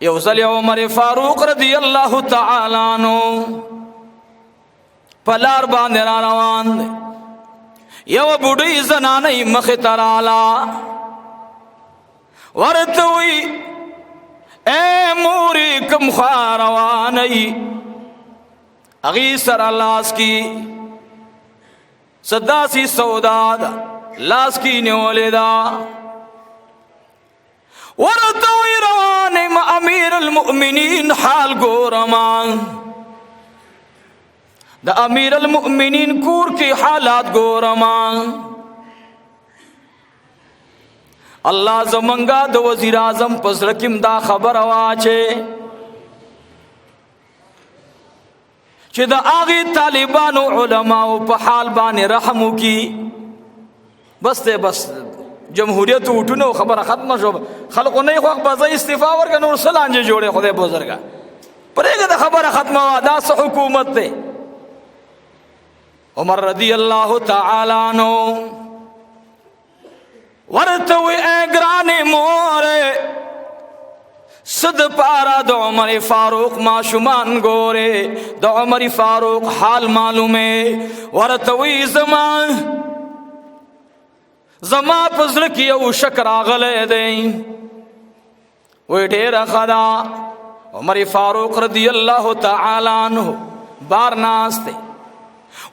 یو ځل عمر فاروق رضی الله تعالی عنہ پلار باندې را روان دی. یو بوډۍ زنانه مخ ته رااله ورته وی اے مورې کوم خوا روانه یې؟ هغې سره لاس کې څه داسې سودا ده لاس کې نیولې ده. ورته وی روان یم امیر المؤمنین حال ګورما. د امیر المؤمنین کور کې حالات ګورما. الله زمونږه د وزیر اعظم په زړه کې دا خبره واچې چې د هغې طالبانو علماو په حال باندې رحم وکړي. بس ته بس جمهوریت وټونو خبره ختمه شو. خلقو نه خوښ به زه استعفا ورکړه نور څه لانجې جوړې خدای بزرګه پرېږده د خبره ختمه وه. دا څه حکومت دی؟ عمر رضی الله تعالی عنہ ورته وی اے ګرانې مورې څه دپاره د عمر فاروق ماشومان ګورې؟ د عمر فاروق حال معلومې. ورته وی زما په زړه کې یو شک راغلی دی. وی ډېره ښه ده. عمر فاروق رضی الله تعالی عنہ بار ناست دی.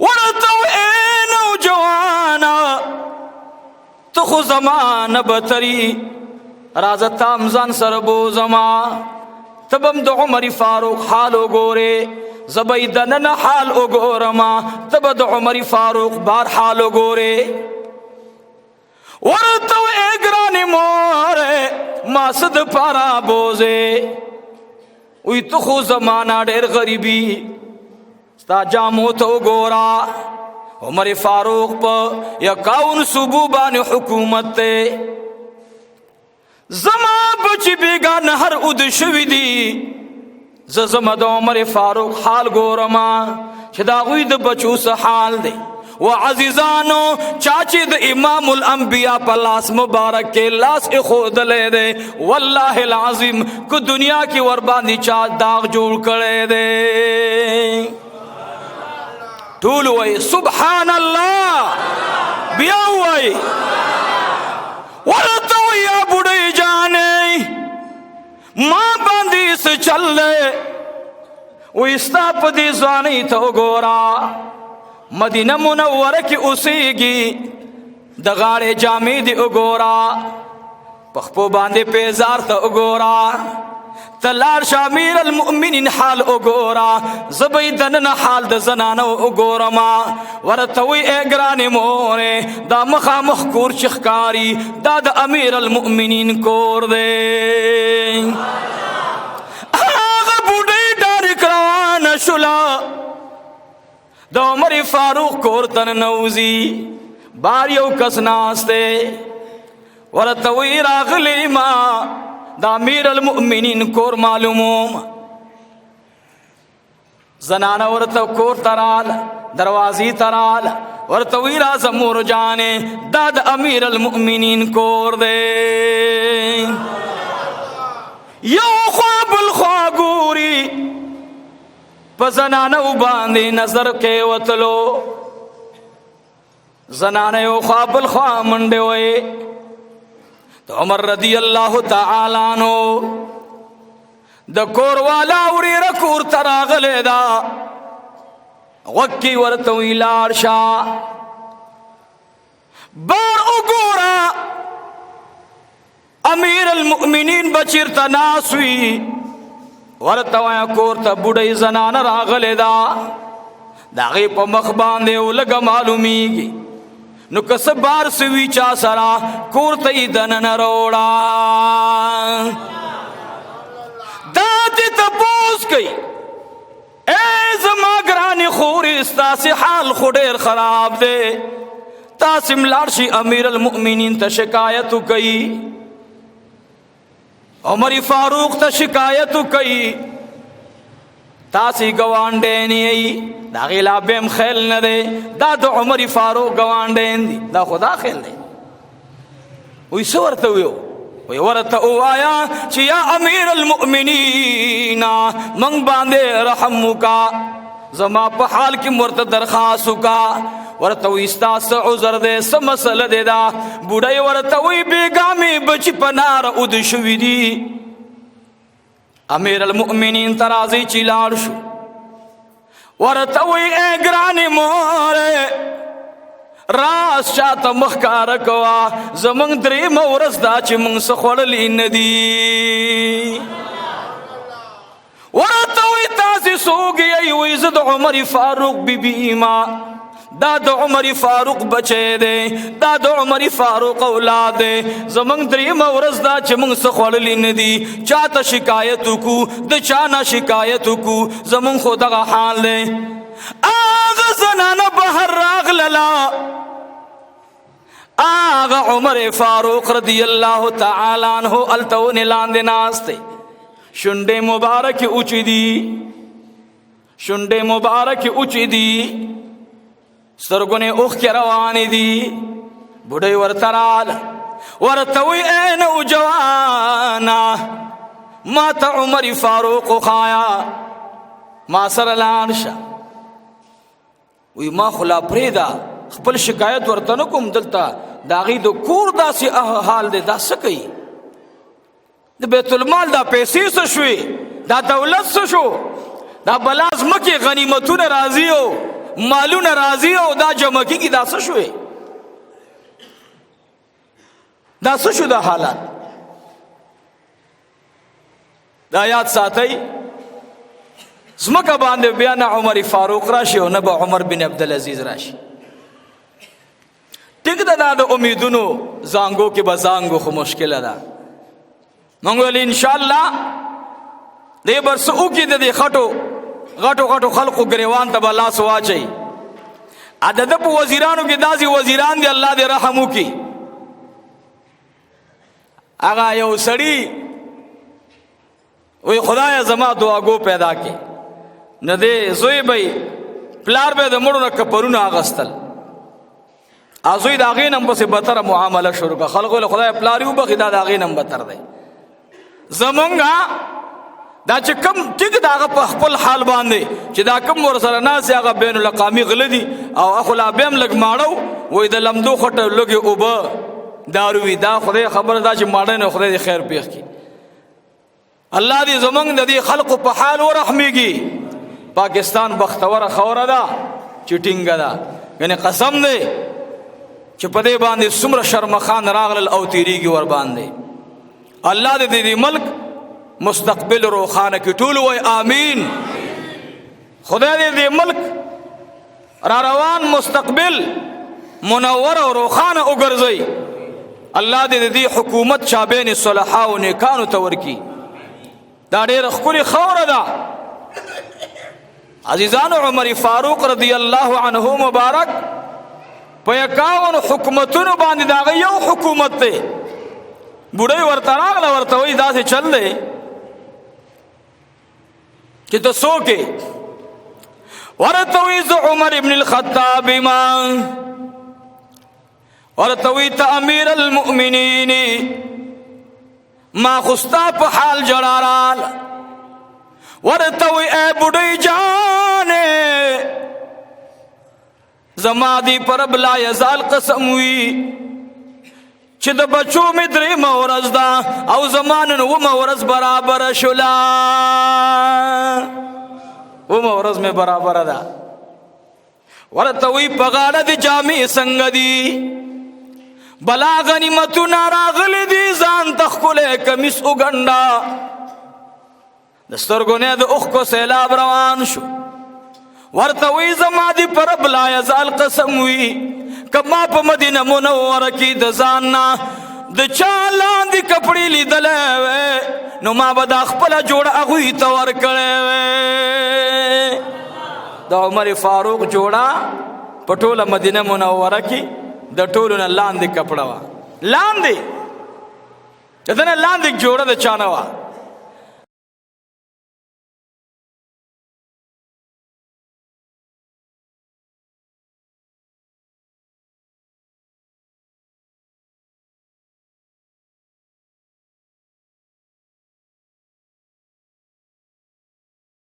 ورته وی اے نوجوانا ته خو زما نه بتري راځه تام ځان سره بوزما. ته به م د عمر فاروق حال وګورې زه به یې دننه حال وګورما. ته به د عمر فاروق بار حال وګورې. ورته وی اے ګرانې مورې ما څه دپاره بوزې؟ وی ته خو زما نه ډېر غریبي ستا جامو ته وګوره. عمر فاروق په 51 صوبو باندې حکومت دی. زما بچی بیگانه هر اود شوي دي. زه زما د عمر فاروق حال ګورما چې د هغوی د بچو څه حال دی. و عزیزانو چا چې د امام الانبیاء په لاس مبارک کې لاس ایښودلی دی والله العظیم که دنیا کې ورباندې چا داغ جوړ کړی دی ټول وایي سبحان الله. بیا وایي ورته وایي یا بوډۍ جانې ما باندې څه چل دی؟ وایي ستا په دې ځوانۍ ته وګوره مدینه منوره کې اوسېږي د غاړې جامې دې وګوره په خپو باندې پیزار ته وګوره ته لاړ شه امیر المؤمنین حال وګوره زه به یې دننه حال د زنانو وګورما. ورته وایي ای ګرانې مورې دا مخامخ کور چې ښکاري دا د امیر المؤمنین کور دی. هغه بوډۍ ډارک روانه شوله د عمر فاروق کور ته ننوځي. بار یو کس ناست دی. ورته وایي راغلی ما د امیر المؤمنین کور معلوموم. زنانه ورته کور ته راله دروازې ته راله ورته وایي راځه مور جانې دا د امیر المؤمنین کور دی. یو خوا بل خوا ګوري په زنانو باندې نظر کې وتلو. زنانه یو خوا بل خوا منډې وایي. د عمر رضی الله تعالی عنہ د کور والا ورېره کور ته راغلی ده. غوږ کې ورته وایي لاړ شه بار وګوره امیر المؤمنین به چېرته ناست وي. ورته وایه کور ته بوډۍ زنانه راغلی ده د هغې په مخ باندې ولږه معلومیږي. نو که څه بار څه وي چا سره کور ته یې دننه راوړه. دا دې تپوس کوي ای زما ګرانې خورې ستاسې حال خو ډېر خراب دی. تاسې م لاړ شئ امیر المؤمنین ته شکایت وکوي. عمر فاروق ته شکایت وکوي. تاسې ګاونډی نه یئ د هغې لا بیم خیل نه دی. دا د عمر فاروق ګاونډیان دي. دا خو دا خیل دی. وایي څه ورته ویو؟ وی ورته وایا چې یا امیر المؤمنین من باندې رحم وکا زما په حال کې ورته درخواست وکا ورته وی ستاسو عذر دې څه مسله ده دا بوډای ورته وی بیګامې بچی پنار اود شوې دي امیر المؤمنین ترازی چې لاړ شو ورته وی اے ګرانې مور راز چاته مخکار کوا زمونږ درېیمه ورځ دا چې مونږ څه خوړلي نه دي ورته وی تاسې څوک یې وی زه د عمر فاروق بیبي ما دا د عمر فاروق بچی دی دا د عمر فاروق اولاد دی زمونږ درېیمه ورځ دا چې مونږ څه خوړلي نه دي چاته شکایت وکړو د چا نه شکایت وکړو زمونږ خو دغه حال دی آغا زنانه بهر راغللا آغا عمر فاروق رضی اللہ تعالی عنہ التون لاندے ناستے شنڈے مبارک اوچی دی شنڈے مبارک اوچی دی سرگنے اوخ کے روانی دی بڑھئی ورطرال ورطوی اے نوجوانا ما تا عمر فاروق خایا ما سر لانشا وی ما خلا پریدا خپل شکایت ورته نکوم دلته داغي د کور داسې حال دی دا څه کوي د بیت المال دا پیسې څه شوې دا دولت څه شو دا بلا ځمکې غنیمتونه راځي او مالونه راځي او دا جمع کېږي دا څه شوې دا څه شو دا حالات دا یاد ساتئ زمکه باندې بیا نه عمر فاروق راشي او نه به عمر بن عبدالعزیز راشي ټیک ده دا د امیدونو زانګو کې به زانګو خو مشکله ده موږ ویل انشاءالله دې بر څه وکړي د دې غټو خلقو ګریوان ته به لاس واچوي د په وزیرانو کې داسې وزیران دي الله دې رحم وکړي هغه یو سړي وی خدایا زما دعاګو پیدا کې نه دې زوی بی پلار به د مړو نه کپرونه اغستل ازوی دا غینم پس بتر معامله شروع کا خلقو له خدای پلاریو بخی دا غینم بتر دی زمونږه دا چې کم ټیک دا په خپل حال باندې چې دا کم ور سره ناس هغه بین الاقامی غلدي او اخلا بهم لګ ماړو وې د لمدو خټه لګي او به داروي دا خدای خبر دا چې ماړه نه خدای خیر پیښ کی الله دې زمونږ د دې خلقو په حال ورحمېږي پاکستان بختور خوره ده چټینګه ده یعنی قسم دی چې په دې باندې څومره شرمخان راغلل او تیریږي ور باندې الله دې دې ملک مستقبل روخانه کې ټول وای آمین خدای دې ملک را روان مستقبل منور او روخانه وګرځي الله دې حکومت شابین صلحاء او نیکانو ته ورکی دا ډېر ښکلې خوره ده عزیزانو عمر فاروق رضی الله عنه مبارک په 51 حکومتونو باندې دا یو حکومت دی بوډۍ ورته راغله ورته وایي داسې چل دی چې ته څوک یې ورته وایي زه عمر ابن الخطاب ما ورته وایي ته امیر المؤمنین ما خستا په حال جړارال ورته وایي اے بوډۍ جانې زما دی پرب لا یزال قسم وی چې د بچو مې درېیمه ورځ ده او زما نن اومه ورځ برابره شوله اومه ورځ مې برابره ده ورته وی په غاړه د جامې څنګه دي بلا غنیمتونه راغلي دي ځان ته ښکلی کمیس وګنډه د سترګو نه د اوښکو سیلاب روان شو ورته وی زما دی پرب لا یزال قسم وی کما په مدینه منوره کې د ځان نه د چا لاندې کپړې لیدلی وې نو ما به دا خپله جوړه هغوی ته ورکړی وې د عمر فاروق جوړه په ټوله مدینه منوره کې د ټولو نه لاندې کپړه وه لاندې د ده نه لاندې جوړه د چا نه وه